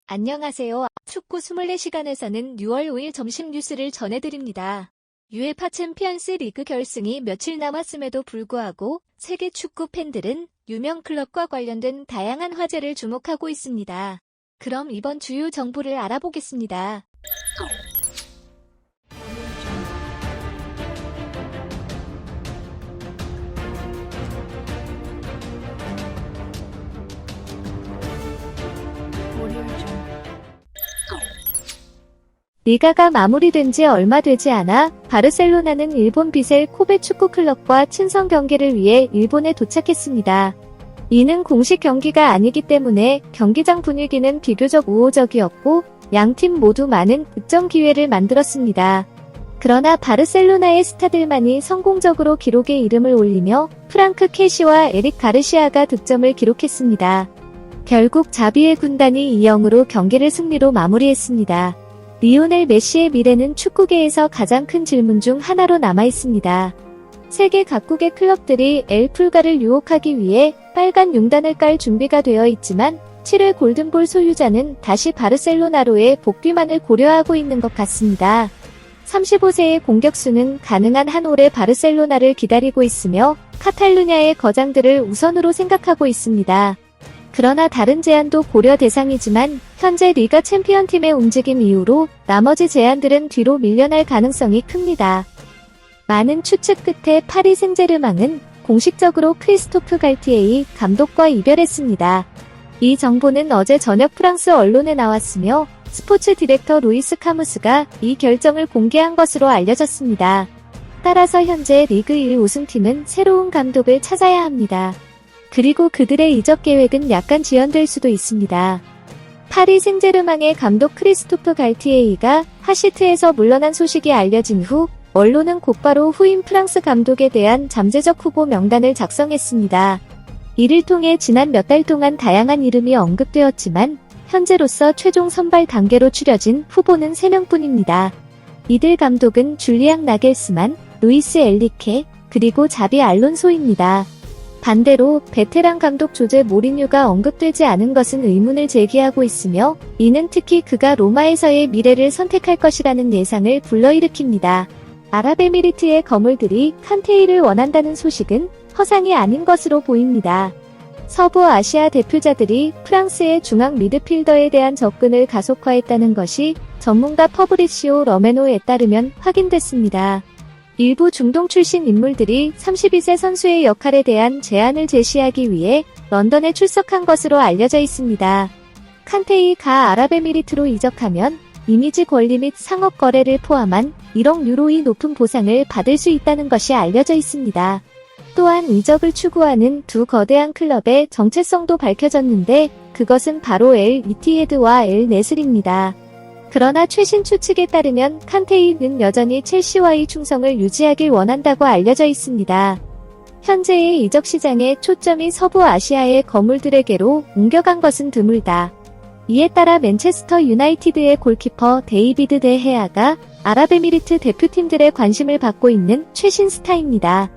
안녕하세요. 축구 24시간에서는 6월 5일 점심 뉴스를 전해드립니다. UEFA 챔피언스 리그 결승이 며칠 남았음에도 불구하고 세계 축구 팬들은 유명 클럽과 관련된 다양한 화제를 주목하고 있습니다. 그럼 이번 주요 정보를 알아보겠습니다. 리가가 마무리된 지 얼마 되지 않아 바르셀로나는 일본 비셀 코베 축구클럽과 친선 경기를 위해 일본에 도착했습니다. 이는 공식 경기가 아니기 때문에 경기장 분위기는 비교적 우호적이었고 양팀 모두 많은 득점 기회를 만들었습니다. 그러나 바르셀로나의 스타들만이 성공적으로 기록에 이름을 올리며 프랑크 케시와 에릭 가르시아가 득점을 기록했습니다. 결국 자비의 군단이 2-0으로 경기를 승리로 마무리했습니다. 리오넬 메시의 미래는 축구계에서 가장 큰 질문 중 하나로 남아있습니다. 세계 각국의 클럽들이 엘풀가를 유혹하기 위해 빨간 용단을 깔 준비가 되어 있지만 7회 골든볼 소유자는 다시 바르셀로나로의 복귀만을 고려하고 있는 것 같습니다. 35세의 공격수는 가능한 한 올해 바르셀로나를 기다리고 있으며 카탈루냐의 거장들을 우선으로 생각하고 있습니다. 그러나 다른 제안도 고려 대상이지만 현재 리가 챔피언팀의 움직임 이후로 나머지 제안들은 뒤로 밀려날 가능성이 큽니다. 많은 추측 끝에 파리 생제르맹은 공식적으로 크리스토프 갈티에이 감독과 이별했습니다. 이 정보는 어제 저녁 프랑스 언론에 나왔으며 스포츠 디렉터 루이스 카무스가 이 결정을 공개한 것으로 알려졌습니다. 따라서 현재 리그 1 우승팀은 새로운 감독을 찾아야 합니다. 그리고 그들의 이적 계획은 약간 지연될 수도 있습니다. 파리 생제르맹의 감독 크리스토프 갈티에이가 하시트에서 물러난 소식이 알려진 후 언론은 곧바로 후임 프랑스 감독에 대한 잠재적 후보 명단을 작성했습니다. 이를 통해 지난 몇 달 동안 다양한 이름이 언급되었지만 현재로서 최종 선발 단계로 추려진 후보는 3명뿐입니다. 이들 감독은 줄리앙 나겔스만, 루이스 엘리케, 그리고 자비 알론소입니다. 반대로 베테랑 감독 조제 모리뉴가 언급되지 않은 것은 의문을 제기하고 있으며 이는 특히 그가 로마에서의 미래를 선택할 것이라는 예상을 불러일으킵니다. 아랍에미리트의 거물들이 칸테이를 원한다는 소식은 허상이 아닌 것으로 보입니다. 서부 아시아 대표자들이 프랑스의 중앙 미드필더에 대한 접근을 가속화했다는 것이 전문가 퍼브리시오 러메노에 따르면 확인됐습니다. 일부 중동 출신 인물들이 32세 선수의 역할에 대한 제안을 제시하기 위해 런던에 출석한 것으로 알려져 있습니다. 칸테이가 아랍에미리트로 이적하면 이미지 권리 및 상업 거래를 포함한 1억 유로의 높은 보상을 받을 수 있다는 것이 알려져 있습니다. 또한 이적을 추구하는 두 거대한 클럽의 정체성도 밝혀졌는데 그것은 바로 엘 이티헤드와 엘 네슬입니다. 그러나 최신 추측에 따르면 칸테이는 여전히 첼시와의 충성을 유지하길 원한다고 알려져 있습니다. 현재의 이적 시장의 초점이 서부 아시아의 거물들에게로 옮겨간 것은 드물다. 이에 따라 맨체스터 유나이티드의 골키퍼 데이비드 데 헤아가 아랍에미리트 대표팀들의 관심을 받고 있는 최신 스타입니다.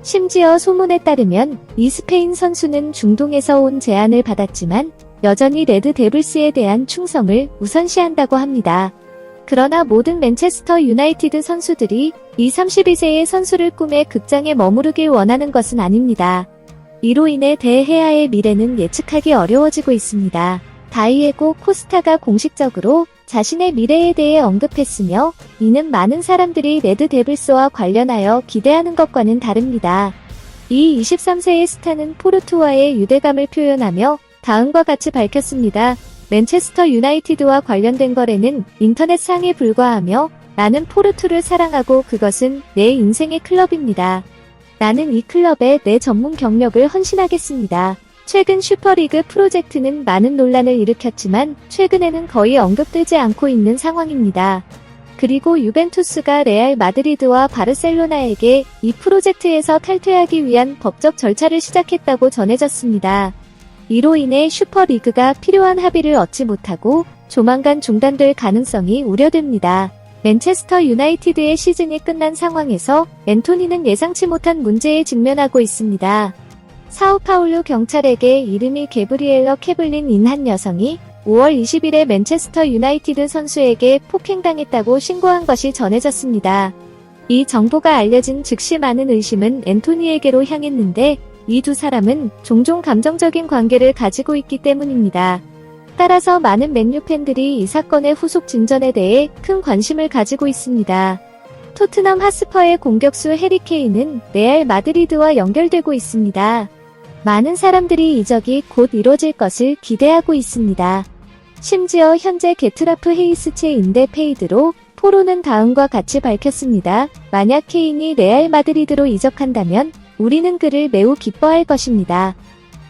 심지어 소문에 따르면 이 스페인 선수는 중동에서 온 제안을 받았지만 여전히 레드 데블스에 대한 충성을 우선시한다고 합니다. 그러나 모든 맨체스터 유나이티드 선수들이 이 32세의 선수를 꿈에 극장에 머무르길 원하는 것은 아닙니다. 이로 인해 데헤아의 미래는 예측하기 어려워지고 있습니다. 다이에고 코스타가 공식적으로 자신의 미래에 대해 언급했으며 이는 많은 사람들이 레드 데블스와 관련하여 기대하는 것과는 다릅니다. 이 23세의 스타는 포르투와의 유대감을 표현하며 다음과 같이 밝혔습니다. 맨체스터 유나이티드와 관련된 거래는 인터넷상에 불과하며 나는 포르투를 사랑하고 그것은 내 인생의 클럽입니다. 나는 이 클럽에 내 전문 경력을 헌신하겠습니다. 최근 슈퍼리그 프로젝트는 많은 논란을 일으켰지만 최근에는 거의 언급되지 않고 있는 상황입니다. 그리고 유벤투스가 레알 마드리드와 바르셀로나에게 이 프로젝트에서 탈퇴하기 위한 법적 절차를 시작했다고 전해졌습니다. 이로 인해 슈퍼리그가 필요한 합의를 얻지 못하고 조만간 중단될 가능성이 우려됩니다. 맨체스터 유나이티드의 시즌이 끝난 상황에서 앤토니는 예상치 못한 문제에 직면하고 있습니다. 사우파울루 경찰에게 이름이 게브리엘러 케블린인 한 여성이 5월 20일에 맨체스터 유나이티드 선수에게 폭행당했다고 신고한 것이 전해졌습니다. 이 정보가 알려진 즉시 많은 의심은 앤토니에게로 향했는데 이 두 사람은 종종 감정적인 관계를 가지고 있기 때문입니다. 따라서 많은 맨유 팬들이 이 사건의 후속 진전에 대해 큰 관심을 가지고 있습니다. 토트넘 핫스퍼의 공격수 해리 케인은 레알 마드리드와 연결되고 있습니다. 많은 사람들이 이적이 곧 이뤄질 것을 기대하고 있습니다. 심지어 현재 게트라프 헤이스체 인대 페이드로 포로는 다음과 같이 밝혔습니다. 만약 케인이 레알 마드리드로 이적한다면 우리는 그를 매우 기뻐할 것입니다.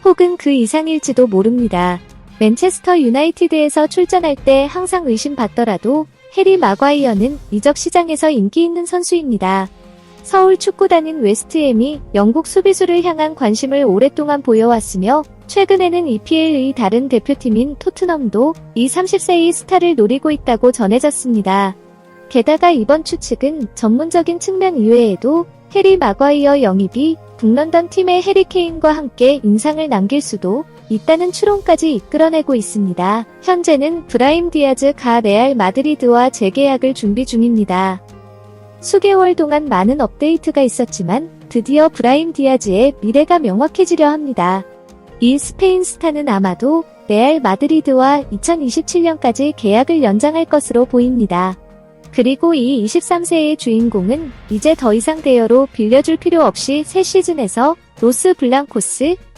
혹은 그 이상일지도 모릅니다. 맨체스터 유나이티드에서 출전할 때 항상 의심받더라도 해리 마과이어는 이적 시장에서 인기 있는 선수입니다. 서울 축구단인 웨스트햄이 영국 수비수를 향한 관심을 오랫동안 보여왔으며 최근에는 EPL의 다른 대표팀인 토트넘도 이 30세의 스타를 노리고 있다고 전해졌습니다. 게다가 이번 추측은 전문적인 측면 이외에도 해리 마과이어 영입이 북런던 팀의 해리 케인과 함께 인상을 남길 수도 있다는 추론까지 이끌어내고 있습니다. 현재는 브라임 디아즈가 레알 마드리드와 재계약을 준비 중입니다. 수개월 동안 많은 업데이트가 있었지만 드디어 브라임 디아즈의 미래가 명확해지려 합니다. 이 스페인 스타는 아마도 레알 마드리드와 2027년까지 계약을 연장할 것으로 보입니다. 그리고 이 23세의 주인공은 이제 더 이상 대여로 빌려줄 필요 없이 새 시즌에서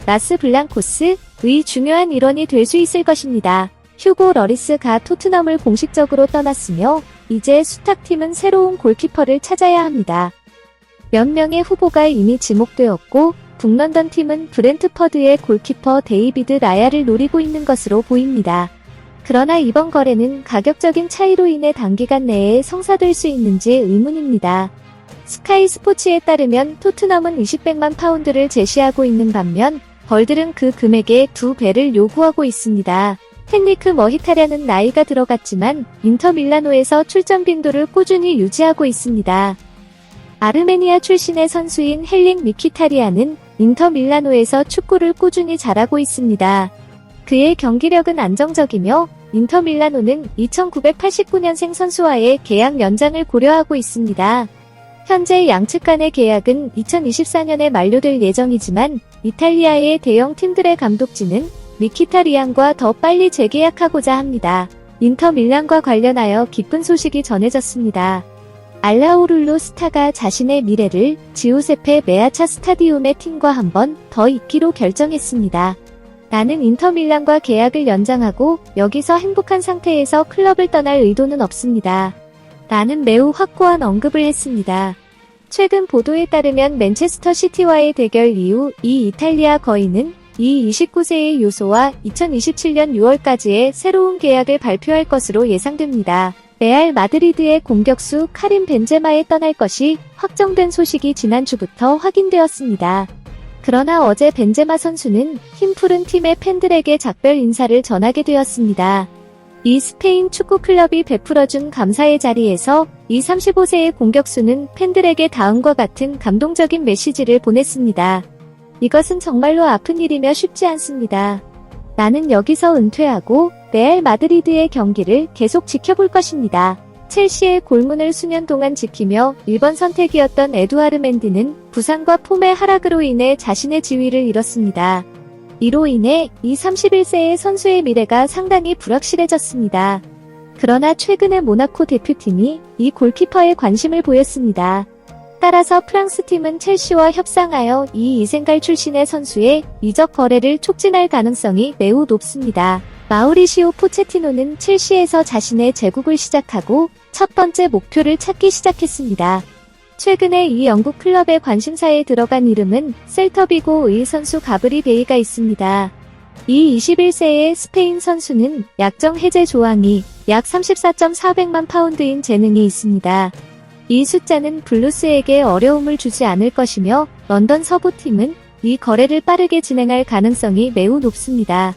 라스 블랑코스의 중요한 일원이 될 수 있을 것입니다. 휴고 러리스가 토트넘을 공식적으로 떠났으며 이제 수탁팀은 새로운 골키퍼를 찾아야 합니다. 몇 명의 후보가 이미 지목되었고 북런던 팀은 브렌트퍼드의 골키퍼 데이비드 라야를 노리고 있는 것으로 보입니다. 그러나 이번 거래는 가격적인 차이로 인해 단기간 내에 성사될 수 있는지 의문입니다. 스카이 스포츠에 따르면 토트넘은 20백만 파운드를 제시하고 있는 반면 벌들은 그 금액의 2배를 요구하고 있습니다. 헨리크 머히타랴는 나이가 들어갔지만 인터 밀라노에서 출전 빈도를 꾸준히 유지하고 있습니다. 아르메니아 출신의 선수인 헬릭 미키타리아는 인터 밀라노에서 축구를 꾸준히 잘하고 있습니다. 그의 경기력은 안정적이며 인터 밀라노는 2989년생 선수와의 계약 연장을 고려하고 있습니다. 현재 양측 간의 계약은 2024년에 만료될 예정이지만 이탈리아의 대형 팀들의 감독진은 미키타리안과 더 빨리 재계약하고자 합니다. 인터 밀란과 관련하여 기쁜 소식이 전해졌습니다. 알라우룰로 스타가 자신의 미래를 지우세페 메아차 스타디움의 팀과 한 번 더 있기로 결정했습니다. 나는 인터 밀란과 계약을 연장하고 여기서 행복한 상태에서 클럽을 떠날 의도는 없습니다. 라는 매우 확고한 언급을 했습니다. 최근 보도에 따르면 맨체스터 시티와의 대결 이후 이 이탈리아 거인은 이 29세의 요소와 2027년 6월까지의 새로운 계약을 발표할 것으로 예상됩니다. 레알 마드리드의 공격수 카림 벤제마에 떠날 것이 확정된 소식이 지난주부터 확인되었습니다. 그러나 어제 벤제마 선수는 힘푸른 팀의 팬들에게 작별 인사를 전하게 되었습니다. 이 스페인 축구 클럽이 베풀어준 감사의 자리에서 이 35세의 공격수는 팬들에게 다음과 같은 감동적인 메시지를 보냈습니다. 이것은 정말로 아픈 일이며 쉽지 않습니다. 나는 여기서 은퇴하고 레알 마드리드의 경기를 계속 지켜볼 것입니다. 첼시의 골문을 수년 동안 지키며 1번 선택이었던 에두아르 멘디는 부상과 폼의 하락으로 인해 자신의 지위를 잃었습니다. 이로 인해 이 31세의 선수의 미래가 상당히 불확실해졌습니다. 그러나 최근에 모나코 대표팀이 이 골키퍼에 관심을 보였습니다. 따라서 프랑스 팀은 첼시와 협상하여 이 이생갈 출신의 선수의 이적 거래를 촉진할 가능성이 매우 높습니다. 마우리시오 포체티노는 첼시에서 자신의 재국을 시작하고 첫 번째 목표를 찾기 시작했습니다. 최근에 이 영국 클럽의 관심사에 들어간 이름은 셀터비고의 선수 가브리 베이가 있습니다. 이 21세의 스페인 선수는 약정 해제 조항이 약 34.400만 파운드인 재능이 있습니다. 이 숫자는 블루스에게 어려움을 주지 않을 것이며 런던 서부팀은 이 거래를 빠르게 진행할 가능성이 매우 높습니다.